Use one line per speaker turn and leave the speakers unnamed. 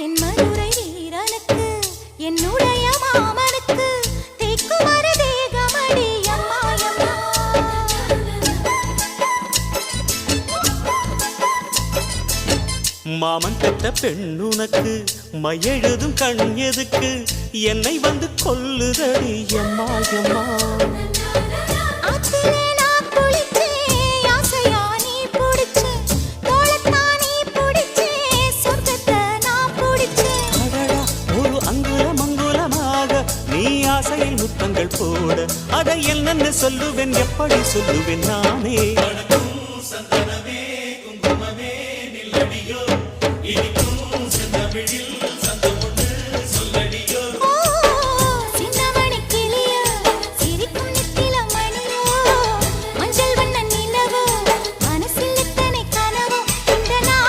தென்மதுரை வீரனுக்கு என்னுடைய மாமனுக்கு தேக்குமர தேகமடி அம்மாயம்மா
மாமன் பெற்ற பெண்ணுனக்கு மையெழுதும் கண் எதுக்கு என்னை வந்து கொல்லுதடி அம்மாயம்மா ஆசையில் முத்தங்கள் போட அதை என்னன்னு சொல்லுவேன் எப்படி சொல்லுவேன் நானே.